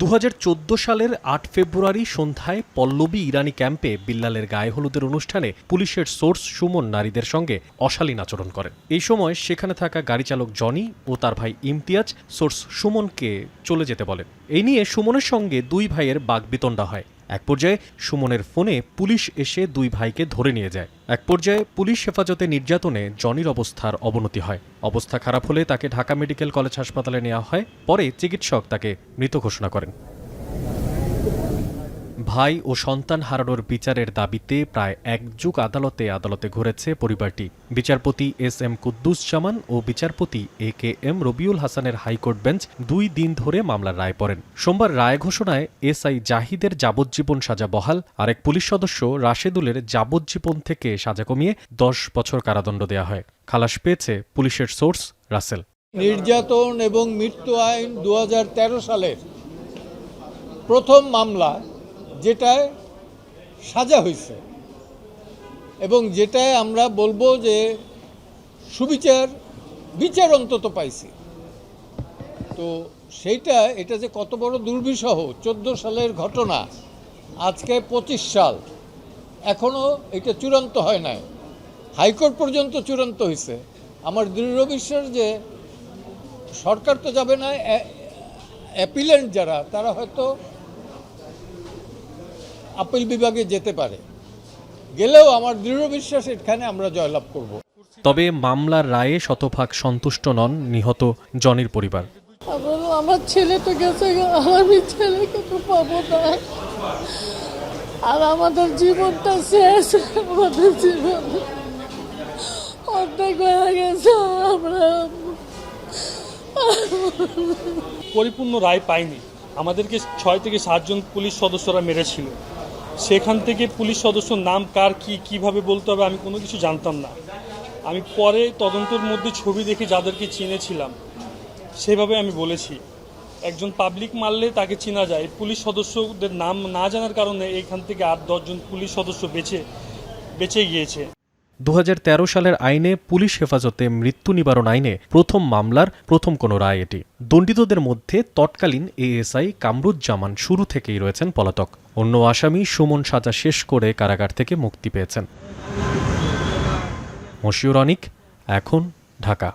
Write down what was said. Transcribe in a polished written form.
2014 সালের 8 ফেব্রুয়ারি সন্ধ্যায় পল্লবী ইরানি ক্যাম্পে বিল্লালের গায়ে হলুদের অনুষ্ঠানে পুলিশের সোর্স সুমন নারীদের সঙ্গে অশালীন আচরণ করেন। এই সময় সেখানে থাকা গাড়িচালক জনি ও তার ভাই ইমতিয়াজ সোর্স সুমনকে চলে যেতে বলেন। এই নিয়ে সুমনের সঙ্গে দুই ভাইয়ের বাগবিতণ্ডা হয়। এক পর্যায়ে সুমনের ফোনে পুলিশ এসে দুই ভাইকে ধরে নিয়ে যায়। এক পর্যায়ে পুলিশ হেফাজতে নির্যাতনে জনির অবস্থার অবনতি হয়। অবস্থা খারাপ হলে তাকে ঢাকা মেডিকেল কলেজ হাসপাতালে নেওয়া হয়। পরে চিকিৎসক তাকে মৃত ঘোষণা করেন। ভাই ও সন্তান হারানোর বিচারের দাবিতে প্রায় এক যুগ আদালতে ঘুরেছে পরিবারটি। বিচারপতি এস.এম. কুদ্দুসজামান ও বিচারপতি এ.কে.এম. রবিউল হাসানের হাইকোর্ট বেঞ্চ 2 দিন ধরে মামলার রায় পড়েন। সোমবার রায় ঘোষণায় এসআই জাহিদের যাবজ্জীবন সাজা বহাল, আরেক পুলিশ সদস্য রাশেদুলের যাবজ্জীবন থেকে সাজা কমিয়ে 10 বছর কারাদণ্ড দেওয়া হয়। খালাস পেয়েছে পুলিশের সোর্স রাসেল। নির্যাতন এবং মৃত্যু আইন 2013 সালের প্রথম মামলা, যেটায় সাজা হয়েছে এবং যেটায় আমরা বলবো যে বিচার অন্তত পাইছি, তো এটা যে কত বড় দুর্বিষহ। 14 সালের ঘটনা, আজকে 25 সাল, এখনও এটা চূড়ান্ত হয় নাই। হাইকোর্ট পর্যন্ত চূড়ান্ত হয়েছে। আমার দৃঢ় বিশ্বাস যে সরকার তো যাবে না, অ্যাপিলেন্ট যারা, তারা হয়তো আপিল বিভাগে যেতে পারে। গেলেও আমার দৃঢ় বিশ্বাস এখানে আমরা জয়লাভ করব। তবে মামলার রায়ে শতভাগ সন্তুষ্ট নন নিহত জনির পরিবার। আমার ছেলে তো গেছে, আমি ছেলেকে তো পাবো না, আর আমাদের জীবনটা শেষ, আমাদের জীবন অর্ধেক হয়ে গেছে। আমরা পরিপূর্ণ রায় পাইনি। আমাদেরকে 6 থেকে 7 জন পুলিশ সদস্যরা মেরেছিল। সেখান থেকে পুলিশ সদস্যর নাম কার কিভাবে বলতে হবে আমি কোনো কিছু জানতাম না। আমি পরে তদন্তের মধ্যে ছবি দেখে যাদেরকে চিনেছিলাম সেভাবে আমি বলেছি। একজন পাবলিক মারলে তাকে চেনা যায়, পুলিশ সদস্যদের নাম না জানার কারণে এখান থেকে 8-10 জন পুলিশ সদস্য বেঁচে গিয়েছে। 2013 সালের আইনে পুলিশ হেফাজতে মৃত্যু নিবারণ আইনে প্রথম মামলার প্রথম কোনো রায় এটি। দণ্ডিতদের মধ্যে তৎকালীন এএসআই কামরুজ্জামান শুরু থেকেই রয়েছেন পলাতক। অন্য আসামি সুমন সাজা শেষ করে কারাগার থেকে মুক্তি পেয়েছেন। মশিউর অনিক, এখন, ঢাকা।